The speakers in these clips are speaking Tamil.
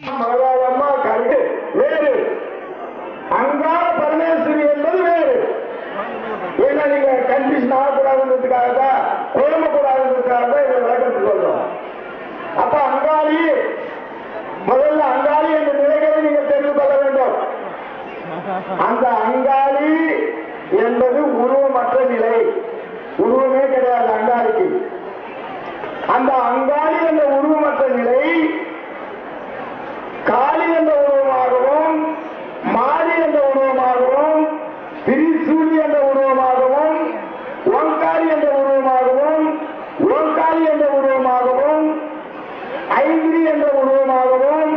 மகாராஜம்மா கருடு வேறு, அங்காள பரமேஸ்வரி என்பது வேறு. ஏன்னா நீங்க கன்ஃபியூஷன் ஆகக்கூடாதுன்றதுக்காக தான், குழம்பக்கூடாதுன்றதுக்காக தான் இதை விளக்கத்துக்கு சொல்றோம். அப்ப அங்காளி, முதல்ல அங்காளி என்ற நிலைகளை நீங்கள் தெரிந்து கொள்ள வேண்டும். அந்த அங்காளி என்பது உருவமற்ற நிலை, உருவமே கிடையாது அங்காளிக்கு. அந்த அங்காளி என்ற உருவமற்ற நிலை காளி என்ற உருவமாகவும், மாரி என்ற உருவமாகவும், திரிசூலி என்ற உருவமாகவும், ஓங்காரி என்ற உருவமாகவும், ஓங்காரி என்ற உருவமாகவும், ஐந்திரி என்ற உருவமாகவும்,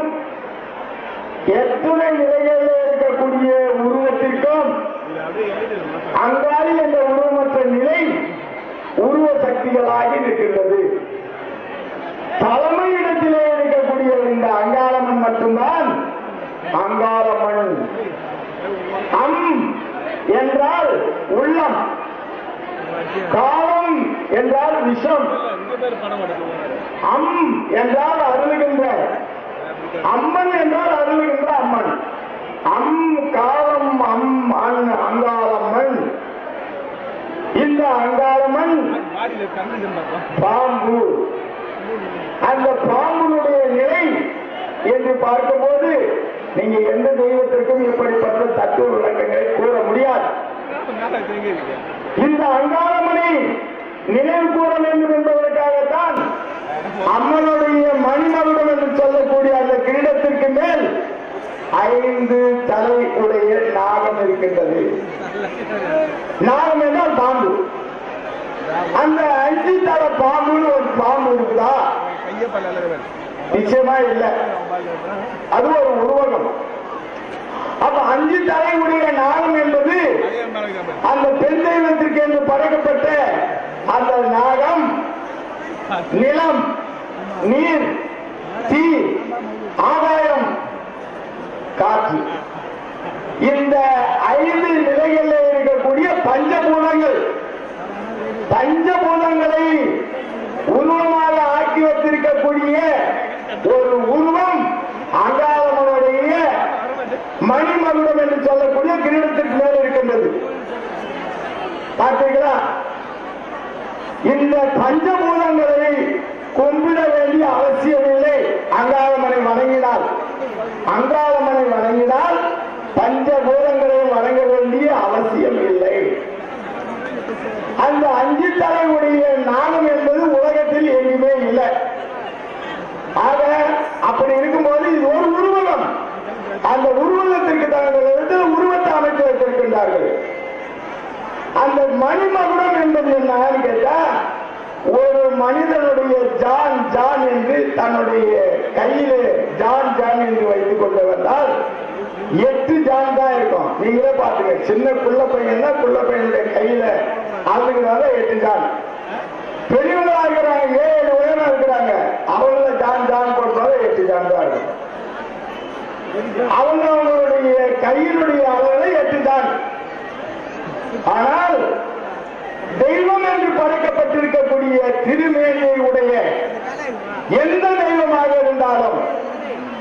எத்தனை நிலைகளில் இருக்கக்கூடிய உருவத்திற்கும் அங்காளி என்ற உருவமற்ற நிலை உருவ சக்திகளாகி இருக்கின்றது. தலைமையிடத்திலே இருக்கக்கூடிய இந்த அங்காளம்மன் மட்டும்தான் அங்காளம்மன். அம் என்றால் உள்ளம், காலம் என்றால் விஷம், அம் என்றால் அருளுகின்ற, அம்மன் என்றால் அருளுகின்ற அம்மன். அம் காலம் அம் அன் அங்காளம்மன். இந்த அங்காளம்மன் பாம்பு. அந்த பாம்புடைய நிலை என்று பார்க்கும்போது நீங்க எந்த தெய்வத்திற்கும் இப்படிப்பட்ட தத்துவ விளக்கங்களை கூற முடியாது. இந்த அங்காளம்மனை நினைவு கூற வேண்டும் என்பதற்காகத்தான் அம்மனுடைய மணிமகுடம் என்று சொல்லக்கூடிய அந்த கிரீடத்திற்கு மேல் 5 தலை உடைய நாகம் இருக்கின்றது. நாகம் என்றால் பாம்பு. அந்த 5 தலை பாம்புன்னு ஒரு பாம்பு இருக்குதா? நிச்சயமா இல்லை, அது ஒரு உருவகம். அப்ப 5 தலை உடைய நாகம் என்பது அந்த பெண் தெய்வத்திற்கு என்று படைக்கப்பட்ட அந்த நாகம் நிலம், நீர், தீ, ஆகாயம், காற்று, இந்த 5 நிலைகளில் இருக்கக்கூடிய பஞ்சபூதங்கள், பஞ்சபூதங்களை உருவமாக ஆக்கி வைத்திருக்கக்கூடிய ஒரு உருவம் அங்காளம்மனுடைய மணிமகுடம் என்று சொல்லக்கூடிய கிரீடத்திற்கு மேல் இருக்கின்றது. பார்த்தீங்களா? இந்த பஞ்சபூதங்களை கும்பிட வேண்டிய அவசியமில்லை. அங்காளம்மனை வணங்கினால், அங்காளம்மனை வணங்கினால் பஞ்சபூதங்களை வணங்க வேண்டிய அவசியம் இல்லை. அந்த 5 தலை உடைய நாகம் என்பது உலகத்தில் எங்குமே இல்லை. ஆக அப்படி இருக்கும்போது இது ஒரு உருவகம். அந்த உருவகத்திற்கு தங்கள் உருவத்தை அமைத்து வைத்திருக்கின்றார்கள். அந்த மணிமகுடம் என்பது என்னன்னு கேட்டா, ஒரு மனிதனுடைய ஜான் ஜான் என்று தன்னுடைய கையிலே ஜான் ஜான் என்று வைத்துக் கொண்டு வந்தால் 8 ஜான் தான் இருக்கும். நீங்களே பாத்துங்க, சின்ன குள்ள பையன் தான் குள்ள பையனுடைய கையில அதுக்குனால 8 ஜான். பெரியவங்களா இருக்கிறாங்க, 7 உயரம் இருக்கிறாங்க, அவங்கள ஜான் ஜான் போட்டாலும் 8 ஜான் தான் இருக்கும். அவங்க அவங்களுடைய கையினுடைய அளவுல 8 ஜான். ஆனால் தெய்வம் என்று படைக்கப்பட்டிருக்கக்கூடிய திருமேனியை உடைய எந்த தெய்வமாக இருந்தாலும்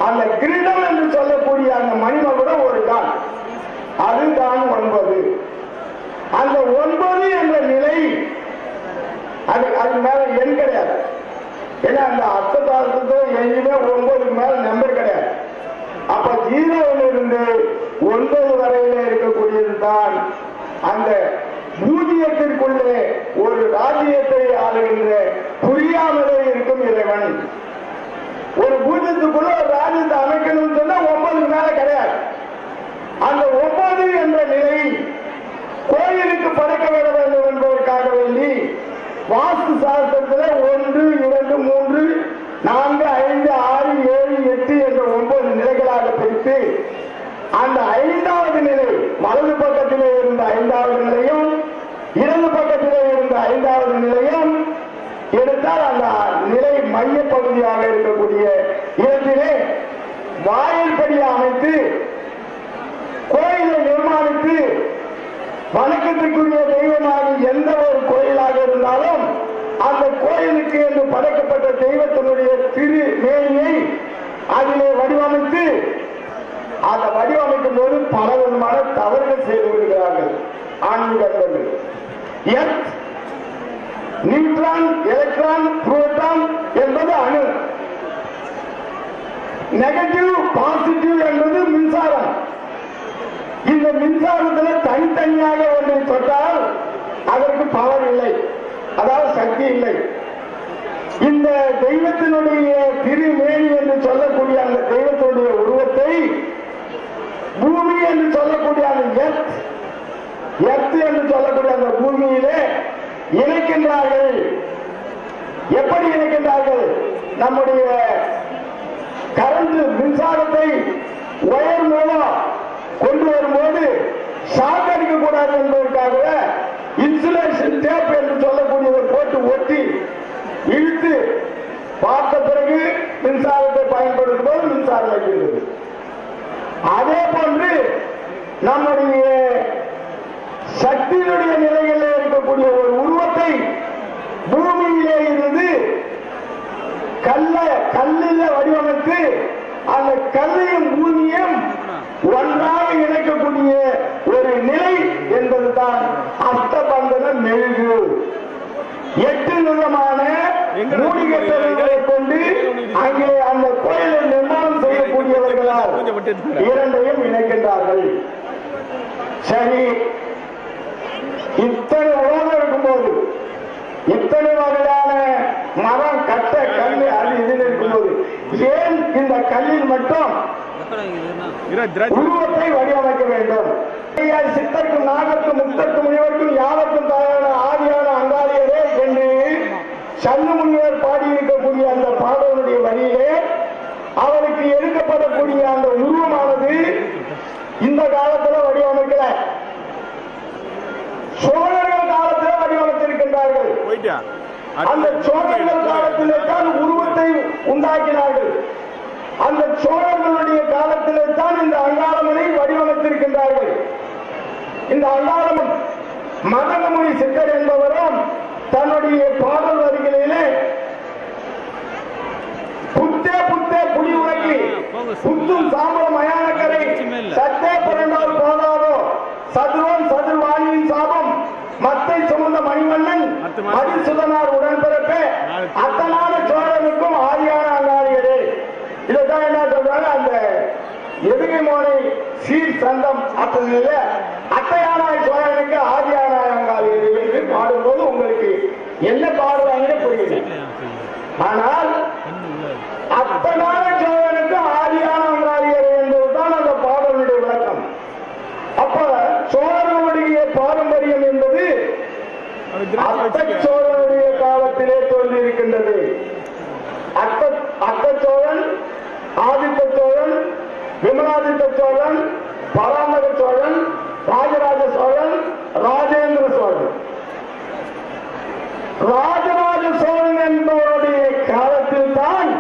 அந்த கிரீடம் என்று சொல்லக்கூடிய அந்த மணிமகுடம் ஒரு தான், அதுதான் 9. அந்த 9 என்ற நிலை அது மேல எண் கிடையாது. ஏன்னா அந்த அர்த்தத்தாளத்துக்கு எங்கேயுமே 9க்கு மேல நம்பர் கிடையாது. அப்ப 0 இருந்து 9 வரையில இருக்கக்கூடியது தான் அந்த பூஜ்ஜியத்திற்குள்ளே ஒரு ராஜ்யத்தை ஆளுகின்ற புரியாமலே இருக்கும் இறைவன். ஒரு பூஜ்ஜியத்துக்குள்ள ஒரு ராஜ்யத்தை அமைக்கணும்னு சொன்னா 9க்கு மேல கிடையாது. அந்த 9 என்ற நிலை கோயிலுக்கு படைக்க விட வேண்டும் என்பதற்காக வேண்டி வாஸ்து சாஸ்திரத்தில் 1, 2, 3, 4, 5, 6, 7, 8 என்ற 9 நிலைகளாக பிரித்து அந்த 5வது நிலை வலது பக்கத்திலே இருந்த 5வது நிலையும் இடது பக்கத்திலே இருந்த 5வது நிலையும் எடுத்தால் அந்த நிலை மைய பகுதியாக இருக்கக்கூடிய இடத்திலே வாயில்படியை அமைத்து கோயிலை நிர்மாணித்து வணக்கத்திற்குரிய தெய்வமாக எந்த ஒரு கோயிலாக இருந்தாலும் அந்த கோயிலுக்கு என்று படைக்கப்பட்ட தெய்வத்தினுடைய திரு மேனியை அதிலே வடிவமைத்து அந்த வடிவமைக்கும் போது பல விதமான தவறுகள் செய்து விடுகிறார்கள் ஆன்மீகர்கள். எர்த், நியூட்ரான், எலக்ட்ரான், புரோட்டான் என்பது அணு, நெகட்டிவ் பாசிட்டிவ் என்பது மின்சாரம். இந்த மின்சாரத்தில் தனித்தனியாக ஒன்றை தொட்டால் அதற்கு பவர் இல்லை, அதாவது சக்தி இல்லை. இந்த தெய்வத்தினுடைய திருமேனி என்று சொல்லக்கூடிய அந்த தெய்வத்தினுடைய உருவத்தை பூமி என்று சொல்லக்கூடிய அந்த எர்த் என்று சொல்லக்கூடிய அந்த பூமியிலே இணைக்கின்றார்கள். எப்படி இணைக்கின்றார்கள்? நம்முடைய கரண்ட் மின்சாரத்தை ஒயர் மூலம் கொண்டு வரும்போது ஷாக் அடிக்கக்கூடாது என்பதற்காக இன்சுலேஷன் டேப் என்று சொல்லக்கூடியதை போட்டு ஒட்டி இழுத்து பார்த்த பிறகு மின்சாரத்தை பயன்படுத்தும் போது மின்சாரம் வைக்கின்றது. அதே போன்று நம்முடைய சக்தியினுடைய நிலைகளில் இருக்கக்கூடிய ஒரு உருவத்தை பூமியிலே இருந்து கல்லில் வடிவமைத்து அந்த கல்லையும் பூமியும் ஒன்றாக இணைக்கக்கூடிய ஒரு நிலை என்பதுதான் அஷ்டபந்தன மெழுகு. 8 விதமான மூலிகைகளை கொண்டு அங்கே அந்த கோயிலை நிர்மாணம் செய்யக்கூடியவர்களால் இரண்டையும் இணைக்கின்றார்கள். சரி, இத்தனை உலகம் இருக்கும்போது, இத்தனை வகையான மரம், கட்ட, கல், அது இதில் இருக்கும்போது ஏன் இந்த கல்லில் மட்டும் உருவத்தை வடிவமைக்க வேண்டும்? சித்தர்க்கும் நாகர்க்கும் முக்தர்க்கும் முனிவர்க்கும் யாவர்க்கும் தாயான ஆதியான அங்காளியரே என்று சன்னு முனிவர் பாடியிருக்கக்கூடிய அந்த பாடலுடைய வழியிலே அவருக்கு எடுக்கப்படக்கூடிய அந்த உருவமானது இந்த காலத்தில் வடிவமைக்கல, சோழர்கள் காலத்தில் வடிவமைத்திருக்கின்றார்கள். அந்த சோழர்கள் காலத்திலே தான் உருவத்தை உண்டாக்கினார்கள். அந்த சோழர்களுடைய காலத்திலே தான் இந்த அங்காளம்மனை வடிவமைத்திருக்கின்றார்கள். இந்த அங்காளம்மன் மதனமுனி சித்தர் என்பவரும் தன்னுடைய பாடல் வரிகளிலே புத்தே புத்தே புலி உலகி புத்தும் சாம்பலம் மயானக்கரை சத்தே புரண்டால் போதாதோ சதுரோன் சதுர்வாணியின் சாபம் மத்தை சுமந்த மணிமன்னன் மதிசுதனார் உடன்பிறப்பே அத்தனான சோழனுக்கும் ஆதியான அங்காளியரே. இதைத்தான் என்ன சொல்றாங்க, அந்த எதுகை மோனை சீர் சந்தம் அப்படிங்கிற அத்தையானாய் சோழனுக்கு ஆதியானாய் அங்காளியரே என்று பாடும்போது உங்களுக்கு என்ன பாடுவாங்கன்னு புரியுது. ஆனால் அத்தனான சோழனுக்கு ஆதியான அங்காளியரே என்பதுதான் அந்த பாடலுடைய விளக்கம். அப்ப சோழனுடைய பாரம்பரியம் என்பது அத்தச்சோழனுடைய காலத்திலே தோன்றியிருக்கின்றது. அத்தச்சோழன், ஆதித்த சோழன், விமலாதித்த சோழன், பராமர சோழன், ராஜராஜ சோழன், ராஜேந்திர சோழன். ராஜராஜ சோழன் என்பவருடைய காலத்தில் தான்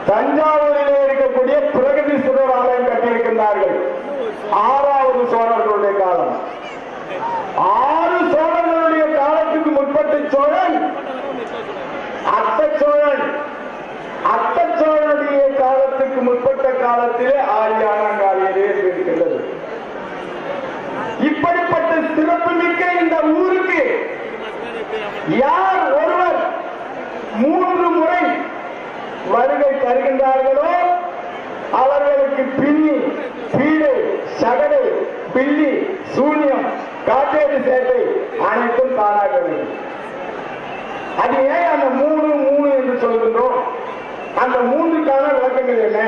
தஞ்சாவூரிலே இருக்கக்கூடிய பிரகதீஸ்வரர் ஆலயம் கட்டியிருக்கின்றார்கள். 6வது சோழர்களுடைய காலம். 6 சோழர்களுடைய காலத்துக்கு முற்பட்ட சோழன் அத்தச்சோழன். அத்தச்சோழனுடைய காலத்துக்கு முற்பட்ட காலத்திலே ஆதியான அங்காளியரே இருக்கின்றது. இப்படிப்பட்ட சிறப்பு மிக்க இந்த ஊருக்கு யார் ஒருவர் 3 முறை வருகை தருகின்றார்களோ அவர்களுக்கு பின்னி, பீடை, சகடை, பில்லி, சூன்யம், காட்டேரி சேட்டை அனைத்தும் தானாக வேண்டும். அது ஏன் அந்த 3 என்று சொல்கின்றோம்? அந்த 3க்கான விளக்கங்கள் என்ன?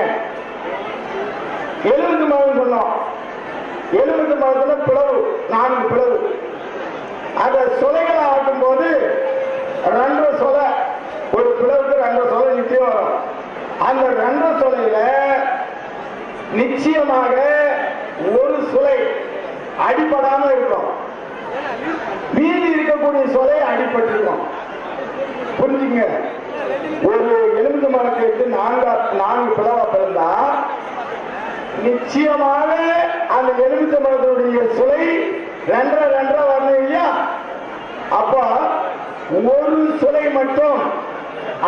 எலுமிச்சை மரம் சொன்னோம். எலுமிச்சை மரத்துல பிளவு, 4 பிளவு. அந்த சொலைகளை ஆட்டும் போது 2 சொலை, ஒரு பிளவுக்கு 2 சொலை நிச்சயம் வரும். அந்த 2 சொலையில நிச்சயமாக ஒரு சுளை அடிபடாம இருக்கும், மீதி இருக்கக்கூடிய சொலை அடிபட்டிருக்கும். புரிஞ்சுங்க. ஒரு எலுமிச்சை மரத்தை எடுத்து 4 பிளவா பிறந்தா நிச்சயமாக அந்த எலுமிச்சை மரத்தினுடைய சுளை 2 வரணும் இல்லையா? அப்ப ஒரு சுளை மட்டும்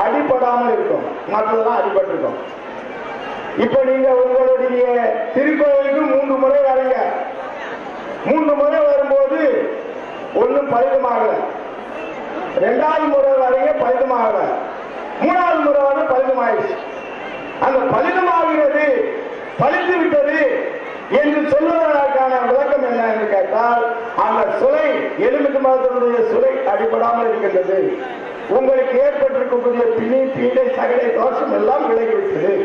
அடிபடாமல் இருக்கும், மற்றதெல்லாம் அடிபட்டிருக்கும். இப்ப நீங்க உங்களுடைய திருக்கோயிலுக்கு 3 முறை வரீங்க. 3 முறை வரும்போது ஒன்னும் பலிதமாகல, 2வது முறை வரீங்க பலிதமாகல, 3வது முறை வர பலிதமாயிடுச்சு. அந்த பலிதமாகிறது, பலித்து விட்டது என்று சொல்லுவதற்கான விளக்கம் என்ன என்று கேட்டால், அந்த சுலை எலுமிச்சை மரத்தினுடைய சுலை அடிபடாமல் இருக்கின்றது. உங்களுக்கு ஏற்பட்டிருக்கக்கூடிய பிணி பீடை சகலை தோஷம் எல்லாம் விலகிவிட்டது.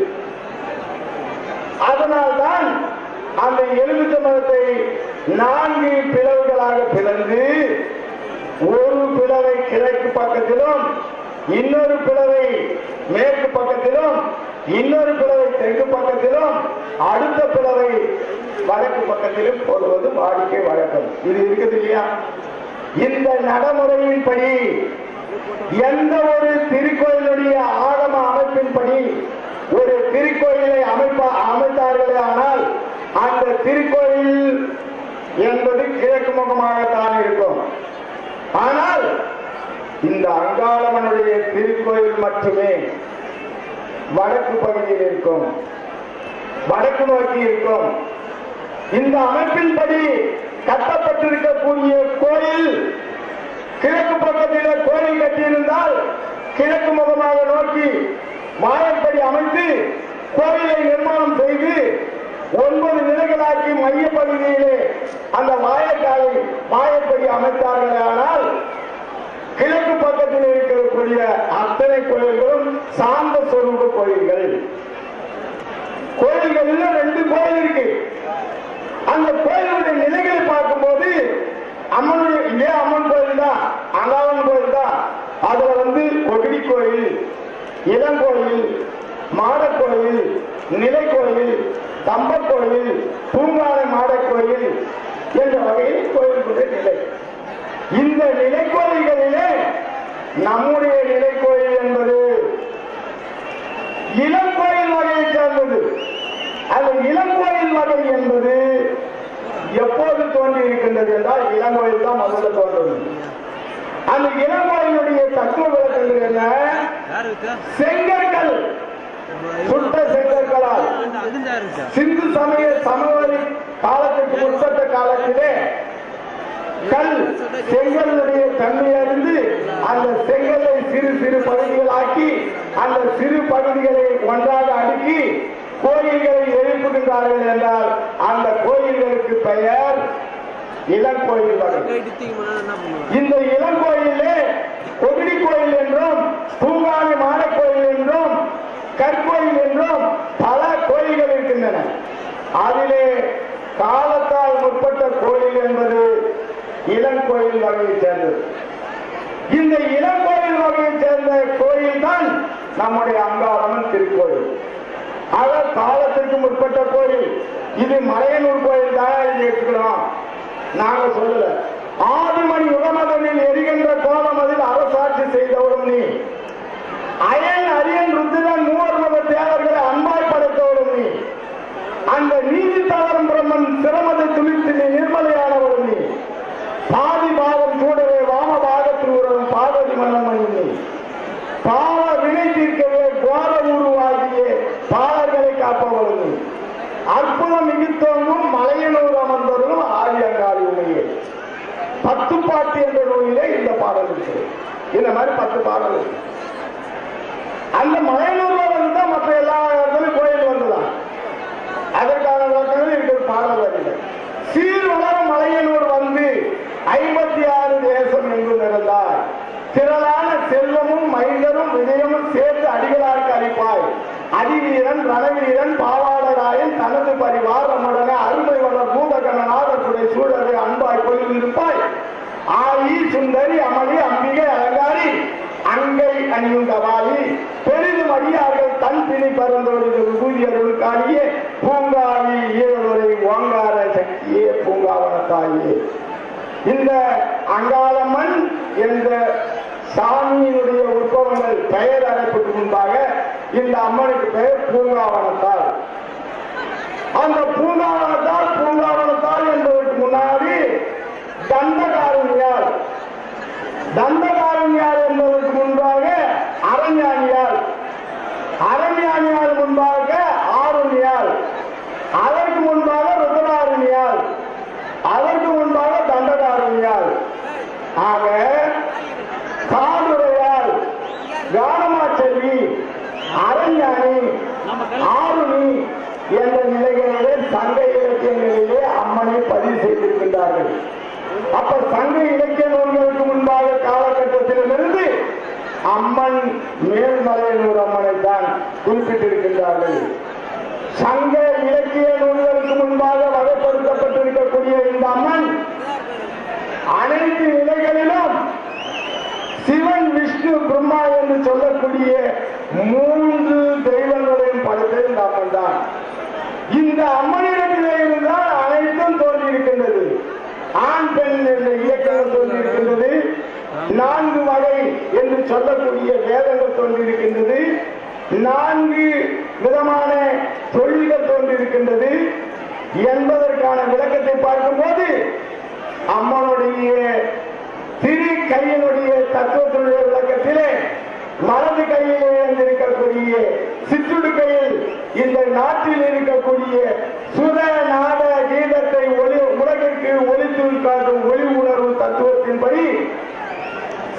அதனால்தான் அந்த எலுமிச்சை மரத்தை 4 பிளவுகளாக பிளந்து, ஒரு பிளவை கிழக்கு பக்கத்திலும், இன்னொரு பிளவை மேற்கு பக்கத்திலும், இன்னொரு பிளவை தெற்கு பக்கத்திலும், அடுத்த பிளவை வடக்கு பக்கத்திலும் போடுவது வாடிக்கை வழக்கம். இது இருக்குது இல்லையா? இந்த நடைமுறையின்படி எந்த ஒரு திருக்கோயிலுடைய ஆகம அமைப்பின்படி ஒரு திருக்கோயிலை அமைத்தார்களே ஆனால் அந்த திருக்கோயில் என்பது கிழக்கு முகமாகத்தான் இருக்கும். ஆனால் இந்த அங்காளம்மனுடைய திருக்கோயில் மட்டுமே வடக்கு பகுதியில் இருக்கும், வடக்கு நோக்கி இருக்கும். இந்த அமைப்பின்படி கட்டப்பட்டிருக்கக்கூடிய கோயில் கிழக்கு பக்கத்தில் கோயில் கட்டியிருந்தால் கிழக்கு முகமாக நோக்கி வாயப்படி அமைத்து கோயிலை நிர்மாணம் செய்து 9 நிலைகளாக்கி மைய பகுதியிலே அந்த வாயப்படி அமைத்தார்களே ஆனால் கிழக்கு பக்கத்தில் இருக்கக்கூடிய அத்தனை கோயில்களும் சாந்த சொரூப கோயில்கள். கோயில்கள் 2 கோயில் இருக்கு. அந்த கோயிலுடைய நிலைகளை பார்க்கும்போது அம்மனுடைய இதே அம்மன் கோயில் தான், அங்காளம்மன் கோயில் தான். அதுல கொகிடி கோயில், இளங்கோயில், மாடக்கோயில், நிலைக்கோயில், தம்பக்கோயில், பூங்கானை மாடக்கோயில் என்ற வகையில் கோயிலுடைய நிலை. இந்த நிலைக்கோயில்களிலே நம்முடைய நிலைக்கோயில் என்பது இளங்கோயில் வகையை சார்ந்தது. அந்த இளங்கோயில் வகை என்பது எப்போது தோன்றி இருக்கின்றது என்றால் இளங்கோயில் தான் முதல்ல தோன்றது. அந்த இளங்கோயிலுடைய தத்துவ விளக்கங்கள் என்ன? செங்கற்கள், சுட்ட செங்கற்களால் சிந்து சமய சமவெளி காலத்திற்கு உட்பட்ட காலத்திலே கல் செங்கலுடைய தன்மை அறிந்து அந்த செங்கலை சிறு சிறு பகுதிகளாக்கி அந்த சிறு பகுதிகளை ஒன்றாக அடுக்கி கோயில்களை எழுப்புகின்றார்கள் என்றால் அந்த கோயில்களுக்கு பெயர் இளங்கோயில் வகை. இந்த இளங்கோயிலே கொகிடி கோயில் என்றும், பூங்கானை மாடக்கோயில் என்றும், கற்கோயில் என்றும் பல கோயில்கள் இருக்கின்றன. அதிலே காலத்தால் முற்பட்ட கோயில் என்பது இளங்கோயில் வகையை சேர்ந்தது. இந்த இளங்கோயில் வகையை சேர்ந்த கோயில் தான் நம்முடைய அங்காளம்மன் திருக்கோயில். ஆக காலத்திற்கு முற்பட்ட கோயில். இது மலையனூர் கோயில் தான் எடுத்துக்கலாம், நாங்க சொல்லல. ஆதிமணி யுகமதனில் எரிகின்ற கோலம் அதில் அரசாட்சி செய்தவரும் நீ, அயன் அரியன் ருத்திரன் மூவர் மத தேவர்களை அன்பாய் படைத்தவரும் நீ, அந்த நீதி தவறும் பிரம்மன் சிரமத்தை துளித்து நீ நிர்மலையானவரும் நீ, பாதி பாவம் சூடவே வாம பாகத்தில் உறவும் பார்வதி மன்னமணி நீ, பாவ வினை தீர்க்கவே கோர உருவாகிய பாலர்களை காப்பவரும் நீ, அற்புதம் மிகுத்தோங்கும் மலையனூர் அமர்ந்தவர்களும் ஆதி அங்காளி உண்மையே. 10 பாட்டு என்ற நூலிலே இந்த பாடல் இருக்கு. இந்த மாதிரி 10 பாடல் இருக்கு. அந்த மலையனூர்ல வந்துதான் மற்ற எல்லா இடத்துலையும் கோயில் வந்துதான். அதற்கான விளக்கங்கள் இருக்கிற பாடல் வருது. சீர்வளர மலையனூர் வந்து 56 தேசம் எங்கும் இருந்தார், திரளான செல்வமும் மைந்தரும் விஜயமும் சேர்த்து அடிகளாருக்கு அளிப்பாய், அதிவீரன் ரணவீரன் பாவாடராயன் தனது பரிவாரமுடனே அருமை வள பூதகணநாதத்துடைய சூழலை அன்பாய் கொள்ளிருப்பாய், ஆயி சுந்தரி அமளி அம்பிகை அலங்காரி அங்கை அணியுண்டவாயி பெரிதும் அடியார்கள் தன் பிணி பரந்தோடு விபூதியருக்காரியே பூங்காவி ஈரலுரை ஓங்கார சக்தியே பூங்காவனத்தாயே. இந்த அங்காளம்மன் என்ற சாமியினுடைய உற்பவங்கள் பெயர் அழைப்புக்கு முன்பாக இந்த அம்மனுக்கு பெயர் பூங்காவனத்தாள். அந்த பூங்காவனத்தாள் என்பதற்கு முன்னாடி தண்டகாரண்யாள் என்பதற்கு முன்பாக அரண்யாணி கொண்டிருக்கின்றார்கள். அப்ப சங்க இலக்கிய நூல்களுக்கு முன்பாக காலகட்டத்திலிருந்து அம்மன் மேல்மலையனூர் அம்மனை தான் குறிப்பிட்டிருக்கின்றார்கள். சங்க இலக்கிய நூல்களுக்கு முன்பாக வகைப்படுத்தப்பட்டிருக்கக்கூடிய இந்த அம்மன் அனைத்து நிலைகளிலும் சிவன், விஷ்ணு, பிரம்மா என்று சொல்லக்கூடிய 3 தெய்வங்களையும் படைத்த இந்த அம்மன் தான். இந்த அம்மனிடத்திலே இருந்தால் அனைத்தும் தோன்றியிருக்கின்றது. ஆண் பெண் என்ற இயக்கங்கள் தோன்றியிருக்கின்றது. 4 வகை என்று சொல்லக்கூடிய வேதங்கள் தோன்றியிருக்கின்றது. 4 விதமான தொழில்கள் தோன்றியிருக்கின்றது என்பதற்கான விளக்கத்தை பார்க்கும்போது அம்மனுடைய திரு கையினுடைய தத்துவத்தினுடைய விளக்கத்திலே வலது கையிலே இருக்கக்கூடிய சிற்றுடுக்கையில் இந்த நாட்டில் இருக்கக்கூடிய சுத நாட கீதத்தை உலகிற்கு ஒளித்து காட்டும் ஒளி உணர்வு தத்துவத்தின்படி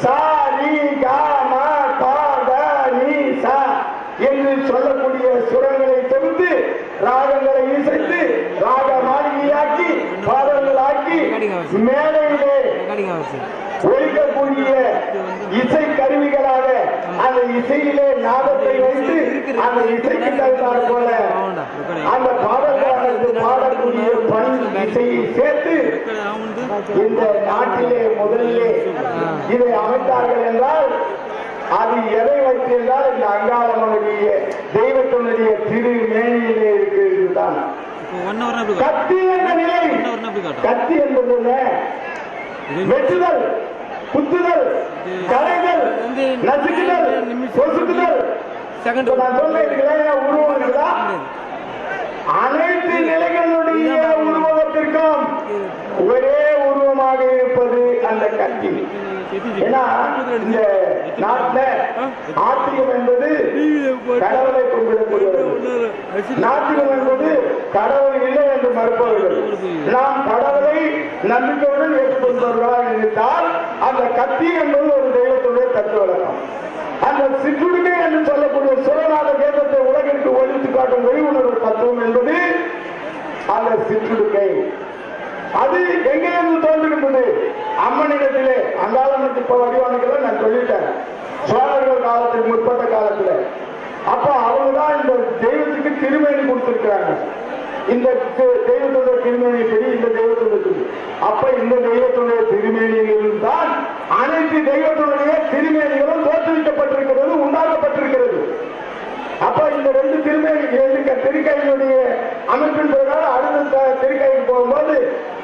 சா நீ கா மா பா க நீ சா என்று சொல்லக்கூடிய சுரங்களை தொகுத்து ராகங்களை இசைத்து ராக மாளிகையாக்கி பாடல்களாக்கி மேலையிலே ஒழிக்கக்கூடிய இசை கருவிகளாக அந்த இசையிலே நாதத்தை வைத்து அந்த இசைக்கு தகுந்தாற் போல அந்த பாடல்களுக்கு பாடக்கூடிய பண் இசையை சேர்த்து இந்த நாட்டிலே முதலிலே இதை அமைத்தார்கள் என்றால் அது எதை வைத்திருந்தால் இந்த அங்காளம்மனுடைய தெய்வத்தினுடைய திரு மேனியிலே இருக்குதான். கத்தி என்ற நிலை, கத்தி என்பது வெட்டுதல், குத்துதல், கலைகள், நசுக்குதல், கொசுக்குதல், நான் சொல்றேன் உருவம் அனைத்து நிலைகளுடைய உருவகத்திற்கும் ஒரே உருவமாக இருப்பது அந்த கத்தி. ஏன்னா இந்த நாட்டில் ஆத்திகம் என்பது கடவுளை கும்பிடக்கூடியவர்கள், நாத்திகம் என்பது கடவுள் இல்லை என்று மறுப்பவர்கள். நாம் கடவுளை நம்பிக்கையுடன் ஏற்றுக்கொண்டவர்களாக இருந்தால் அந்த கத்தி என்பது ஒரு தெய்வத்துடைய தத்துவ வழக்கம். அந்த சிற்றுடுக்கை என்று சொல்லக்கூடிய சுரநாத கேதத்தை உலகிற்கு ஒழித்து காட்டும் ஒளி உணர்வு தத்துவம் என்பது அந்த சிற்றுடுக்கை. அது எங்கிருந்து தோன்றுகின்றது? அம்மனிடத்திலே. அங்காளம்மனுக்கு இப்ப வடிவானுக்களை நான் சொல்லிட்டேன், சோழர்கள் காலத்துக்கு முற்பட்ட காலத்துல. அப்ப அவங்கதான் இந்த தெய்வத்துக்கு திருமேனி கொடுத்திருக்கிறாங்க. இந்த தெய்வத்துடைய திருமேனி சரி, இந்த தெய்வத்துடைய அப்ப இந்த தெய்வத்துடைய திருமேனிகளில் தான் அனைத்து தெய்வத்துடைய திருமேனிகளும் தோற்றுவிக்கப்பட்டிருக்கிறது, உண்டாக்கப்பட்டிருக்கிறது. அப்ப இந்த 2 திருமேனி திருக்கையினுடைய அமைப்பின் பிரகாரம் அடுத்த திருக்கைக்கு போகும்போது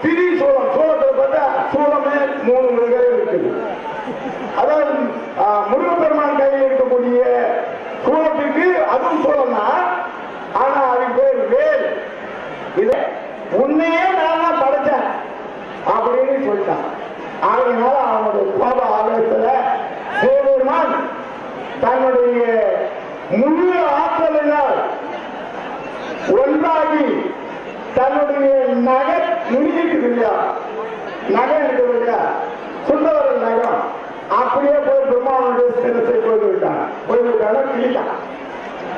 திரி சூளம், சூளத்தில் பார்த்தா சூளமே 3 வகைகள் இருக்குது. அதாவது முருகப்பெருமான் கையில் இருக்கக்கூடிய சூளத்திற்கு அதுவும் சூளம் தான், ஆனா அதுக்கு பேர் வேல். இதை உன்னையே நான் படைச்சேன் அப்படின்னு சொல்லிட்டான். அதனால அவனுடைய கோப ஆலயத்துல சிவபெருமான் தன்னுடைய முழு ஆற்றலினால் ஒன்றாகி தன்னுடைய நகை நுணுகிட்டு இல்லையா, நகை இருக்குது இல்லையா, சுந்தர நகம், அப்படியே போய் பிரம்மாவுடைய சிரசை போய்விட்டான். கிழிட்டான்.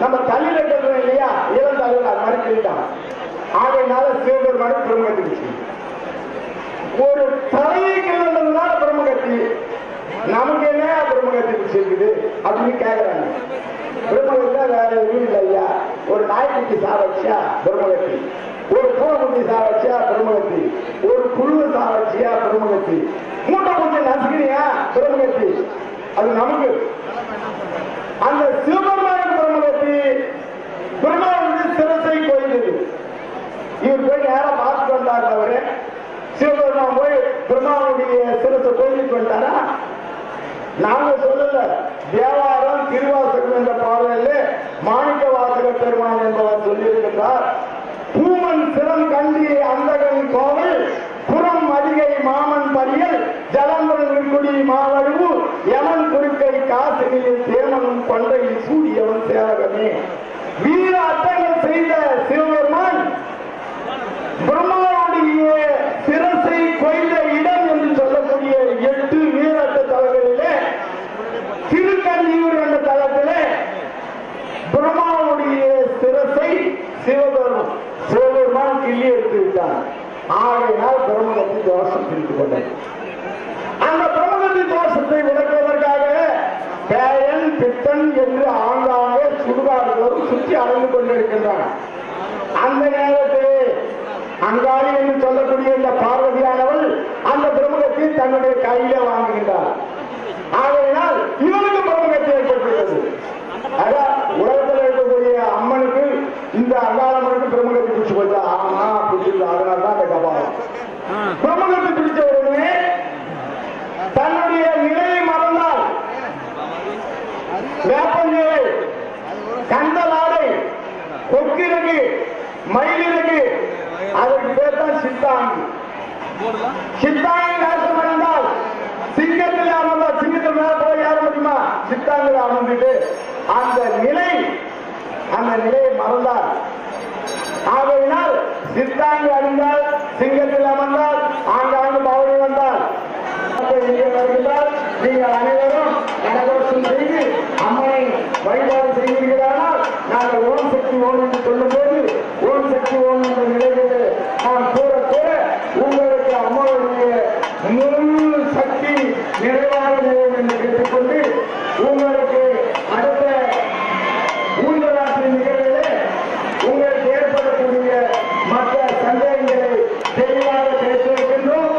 நம்ம தலையில கட்டுறோம் இல்லையா, இளம் தலைவர் அது மாதிரி கிழிட்டான். ஆகையினால சிவபெருமான பிரம்மகத்தி, ஒரு தலையை கிழந்ததுனால பிரம்மகத்தி, நமக்கு என்ன பிரம்மகத்தி பிடிச்சிருக்குது அப்படின்னு கேட்கிறாங்க. பிரம்மகத்தா வேற எதுவும் இல்லை ஐயா. ஒரு நாய்க்குட்டி சாவச்சியா பிரம்மகத்தி, ஒரு பூனைக்குட்டி சாவச்சியா பிரம்மகத்தி, ஒரு புழு சாவச்சியா பிரம்மகத்தி, மூட்டை பூச்சி நசுக்கிறியா பிரம்மகத்தி. அது நமக்கு அந்த சிவபெருமான பிரம்மகத்தி பிரம்மாவுடைய சிரசை கோயிலுது. இவர் போய் நேரம் பார்த்துட்டு வந்தார். அவரு சிவபெருமான் போய் பிரம்மாவுடைய சிரசை கோயிலுக்கு வந்தாரா? நாங்க சொல்லல, தேவாரம் திருவாசகம் என்ற பாடலில் மாணிக்க வாசக பெருமான் என்பவர் சொல்லியிருக்கிறார். பூமன் சிறம் கண்டி அந்தகன் கோவில் புறம் அதிகை மாமன் பரியல் ஜலம்பரன் விற்குடி மாவழிவு யமன் குறுக்கை காசினியில் தேமனும் கொண்டையில் சூடியவன் சேவகமே. வீர அட்டங்கள் செய்த சிவபெருமான் பிரம்மாவுடைய சிரசை கொய்த இடம் என்று சொல்லக்கூடிய 8 வீரட்ட தலங்களிலே திருக்கஞ்சியூர் என்ற தலத்திலே பிரம்மாவுடைய சிரசை சிவபெருமான் கிள்ளி எடுத்து விட்டார். ஆகையினால் பிரம்மகத்தி தோஷம் ஏற்பட்டுக் கொண்டது. அந்த பிரமகத்தி தோஷத்தை விளக்குவதற்காக பேயன் பித்தன் என்று ஆங்காங்கே சுடுகாடுகளும் சுற்றி அடைந்து கொண்டிருக்கின்றன. அந்த நேரத்திலே அங்காளி என்று சொல்லக்கூடிய இந்த பார்வதியானவள் அந்த பிரமுகத்தை தன்னுடைய கையில வாங்குகின்றார். ஆகையினால் இவனுக்கு பிரமுகத்தை ஏற்பட்டுள்ளது. உலகத்தில் இருக்கக்கூடிய அம்மனுக்கு இந்த அங்காளம்மனுக்கு பிரமுகத்தை பிடிச்சு போச்சா? ஆமா பிடிச்சது. அதனால்தான் அந்த கபாலம் பிரமுகத்தை பிடிச்ச உடனே தன்னுடைய நிலையை மறந்தால் வேப்பஞ்சேலை, கந்தலாடை, கொக்கிரகு, மயிலிறகு, அதற்கு பேர் தான் சித்தாங்கி. சித்தாங்கி நாசம் அடைந்தால் சிங்கத்தில் அமர்ந்தால் சிங்கத்தில் மேல போய் யார முடியுமா? சித்தாங்கில் அமர்ந்துட்டு அந்த நிலையை மறந்தால், ஆகையினால் சித்தாங்கி அணிந்தால், சிங்கத்தில் அமர்ந்தால், ஆங்காங்கு பவனி வந்தால் வருகின்றால் நீங்கள் அனைவரும் கனகோஷம் செய்து அம்மனை வழிபாடு செய்வீர்களானால் நாங்கள் ஓம் சக்தி ஓம் என்று சொல்லும் போது ஓம் சக்தி ஓம் என்ற நிலையில் நாம் கூற உங்களுக்கு அம்மாவுடைய முழு சக்தி நிறைவாக வேண்டும் என்று கேட்டுக்கொண்டு உங்களுக்கு அடுத்த ஊஞ்சலாட்சி நிகழ்விலே உங்களுக்கு ஏற்படக்கூடிய மற்ற சந்தேகங்களை தெளிவாக பேசியிருக்கின்றோம்.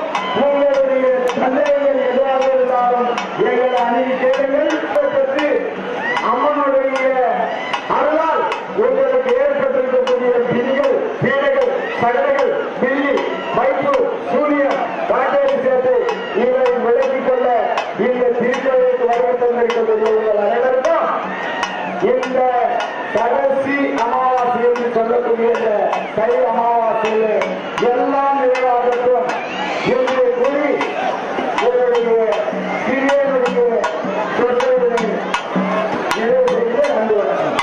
உங்களுடைய சந்தேகங்கள் எதுவாக இருந்தாலும் எங்களை அணுகி கேளுங்கள். அம்மனுடைய அருளால் உங்களுக்கு ஏற்பட்டிருக்கக்கூடிய பிரிகள், பீடைகள், சகலைகள், பில்லி, வைப்பு, சூரியன், ராஜேஷ் சேர்த்து இவரை விலக்கிக் கொள்ள இந்த திருக்கோயிலுக்கு வருகை தந்திருக்கக்கூடிய உங்கள் அனைவருக்கும் இந்த கடைசி அமாவாசை என்று சொல்லக்கூடிய இந்த கை அமாவாசையில் எல்லாம் நிறைவாகட்டும் என்று கூறி உங்களுடைய சிறியவர்களுடைய சொற்களை நிறைவு செய்து நன்றி வணக்கம்.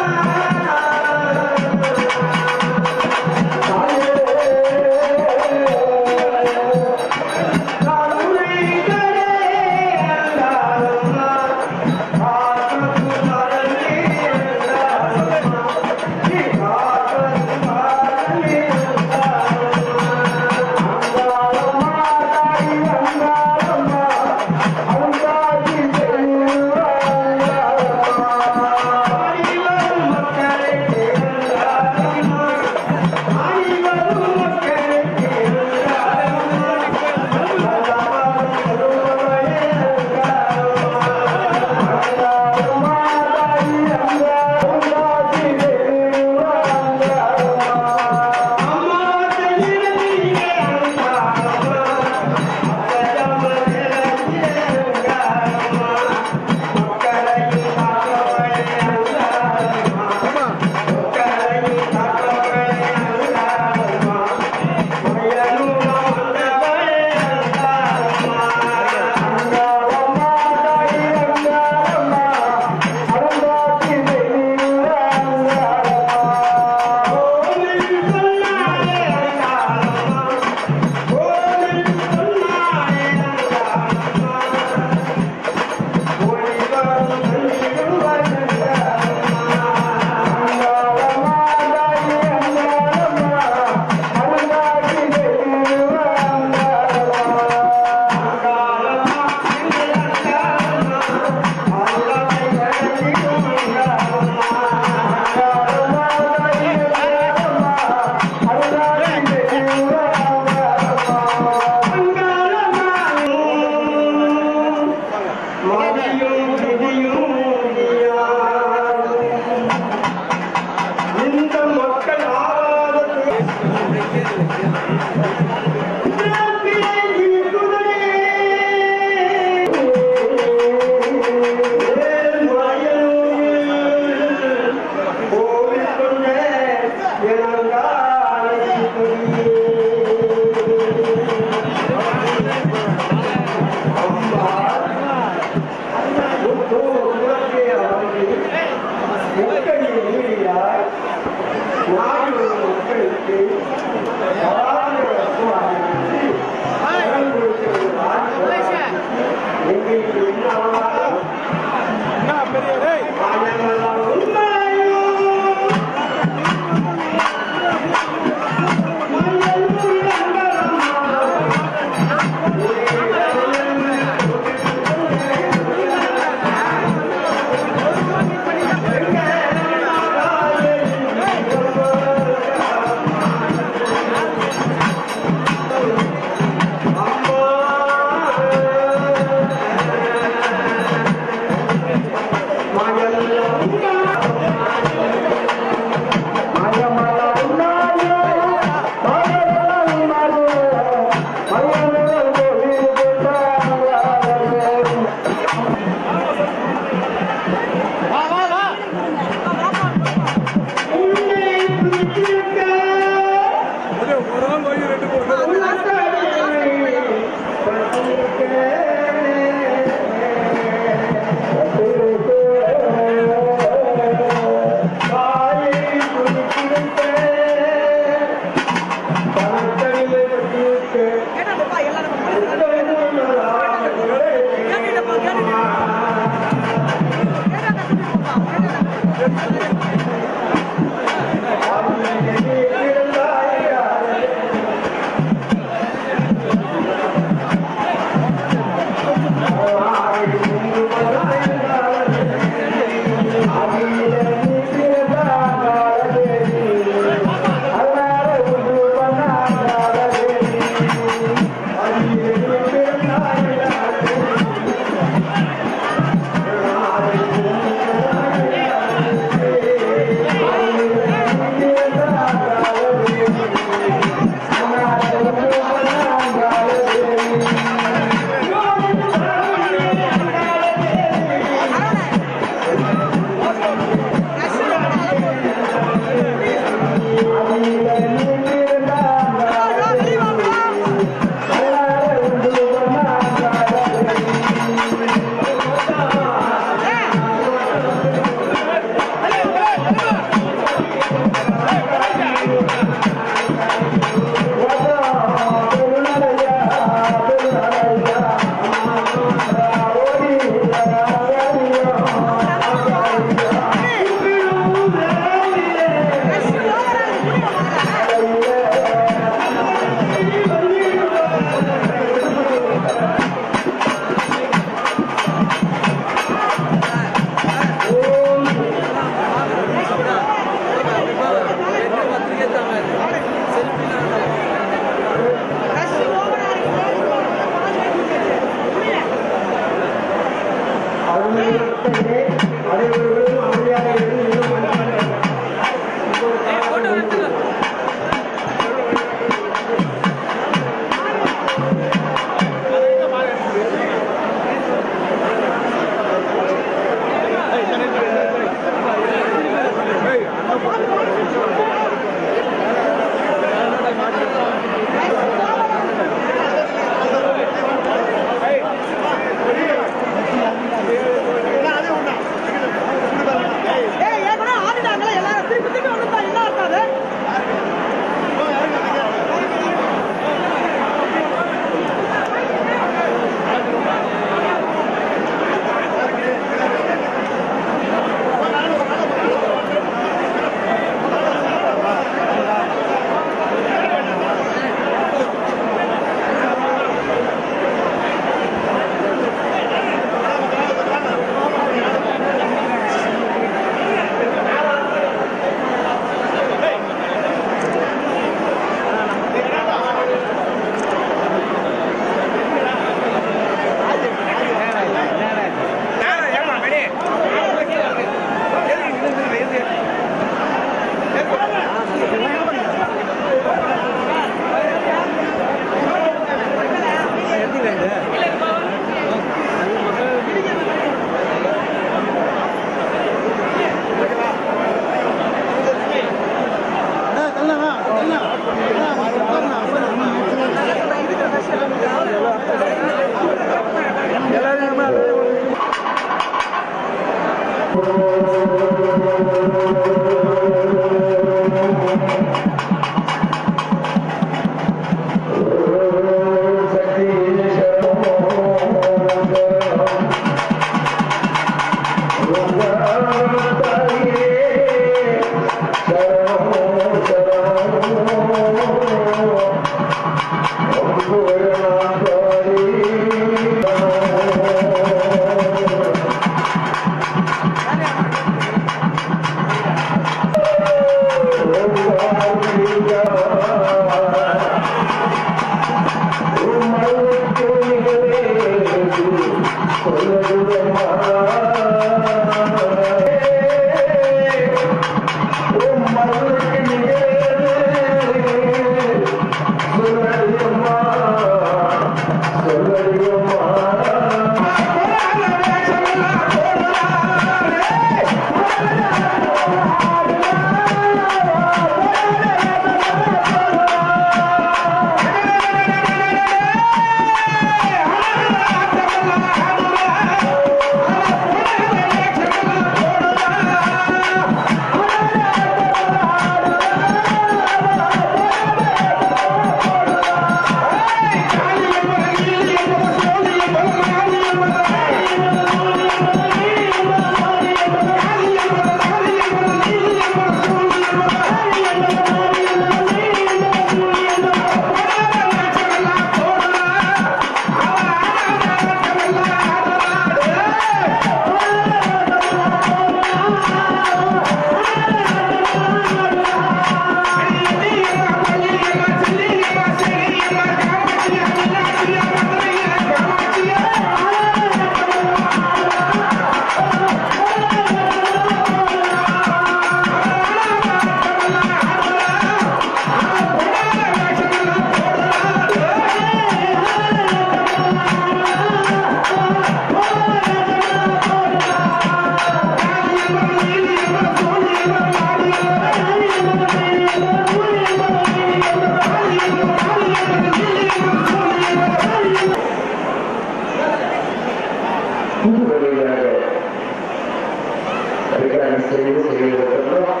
அணி செய்திருக்கின்றோம்.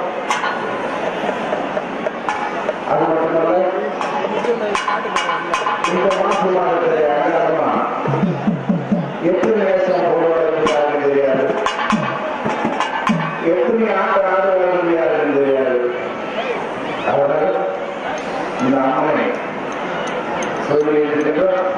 அது மட்டுமல்ல, இந்த மாதத்திலே அடையாளமா எத்தனை வருஷம் போடுவார்கள் தெரியாது, எத்தனை ஆடுவார்கள் தெரியாது. அவர்கள் இந்த ஆணை சொல்லியிருக்கின்றோம்.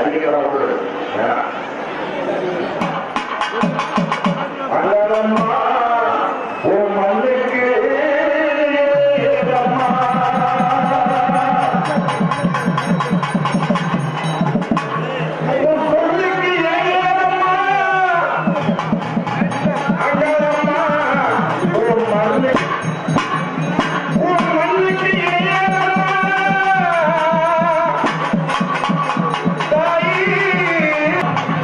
அறிக்கைப்பட அங்கம்மா உன் மண்ணுக்கு அம்மா உன் சொல்லுக்கு ஏகம்மா அங்கம்மா உன் மண்ணுக்கு ஏகம்மா. 1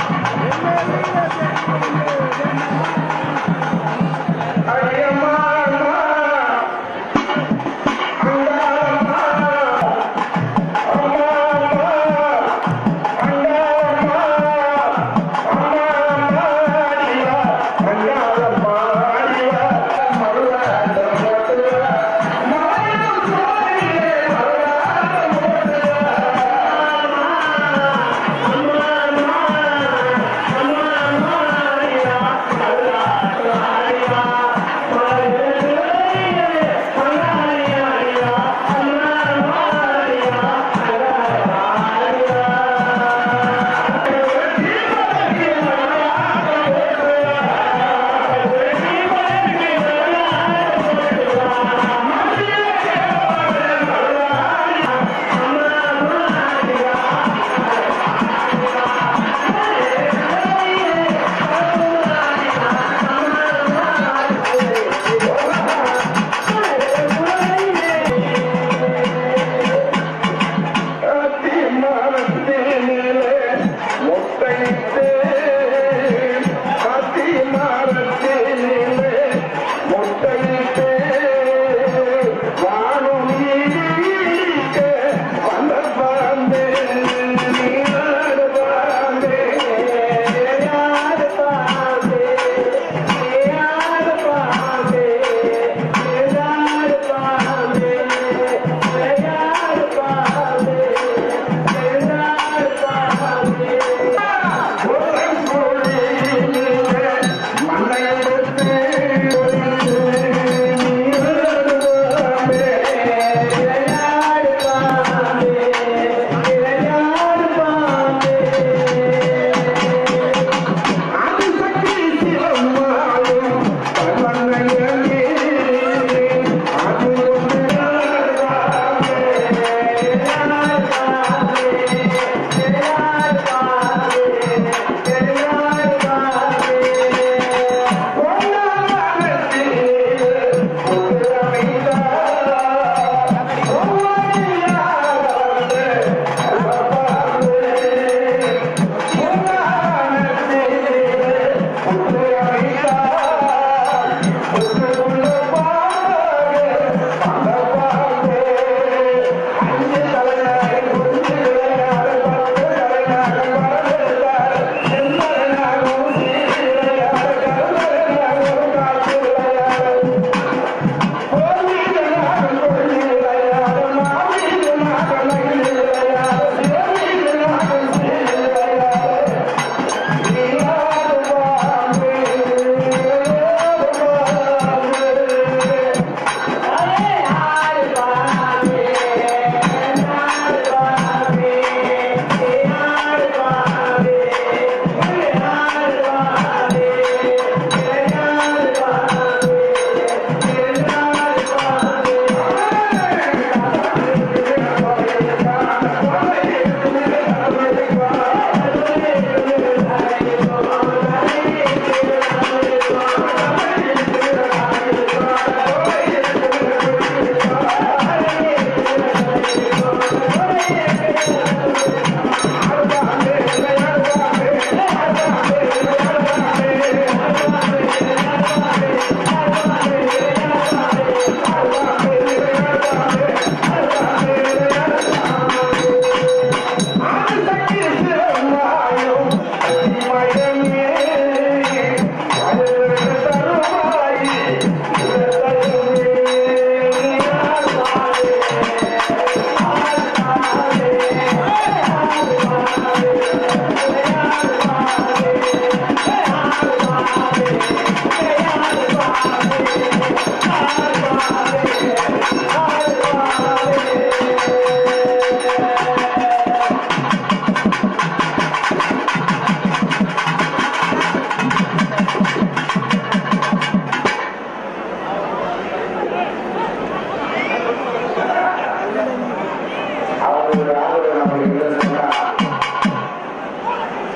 ஒரு ஆதரவு நமக்கு இல்லைன்னா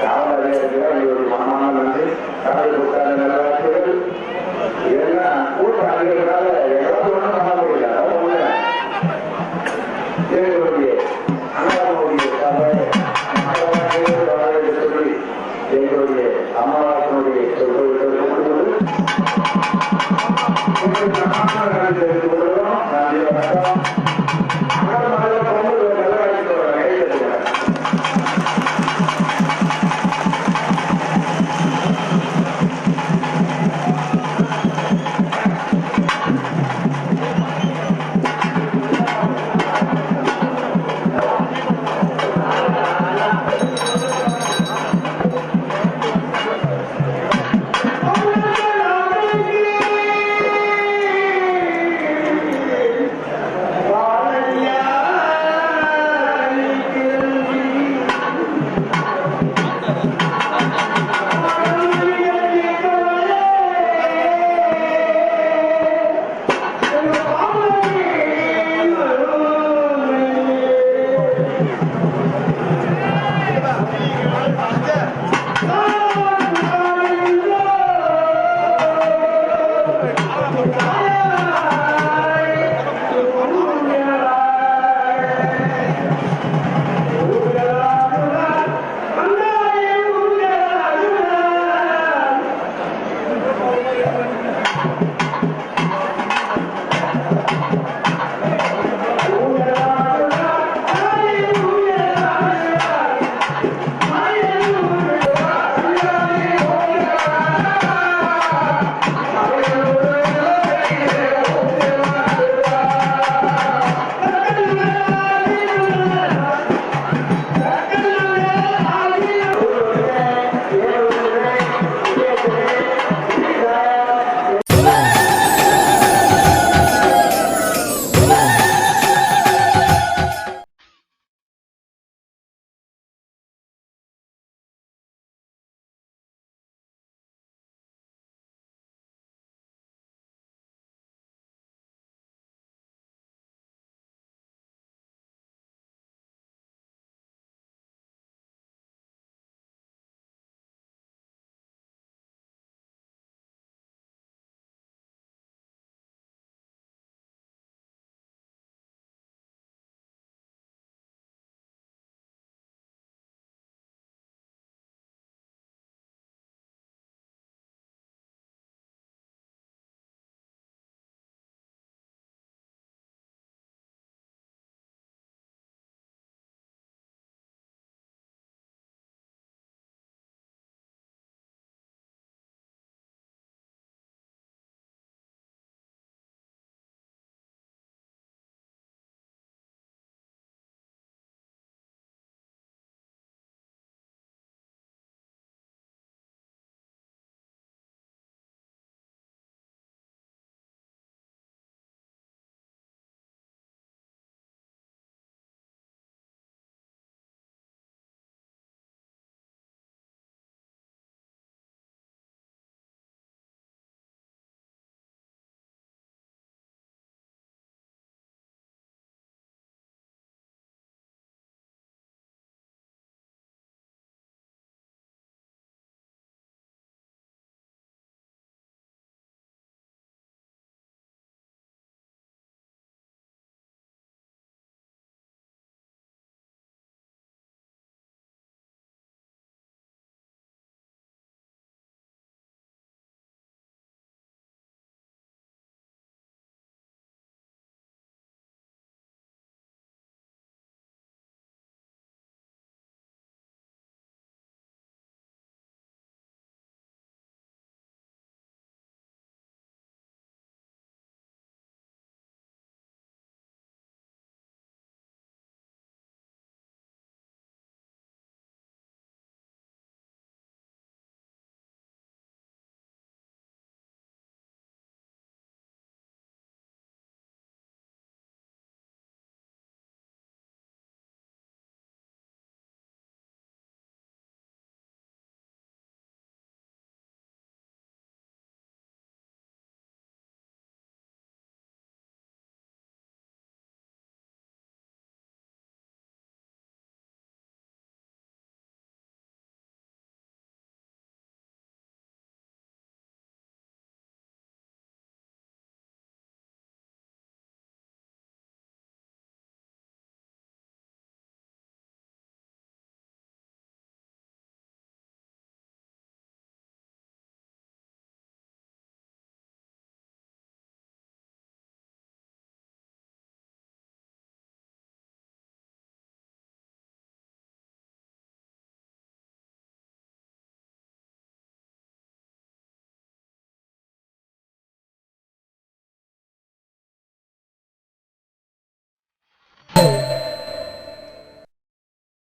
காவல் அதிகாரிகள் ஒரு மனமான நன்றி கடவுள்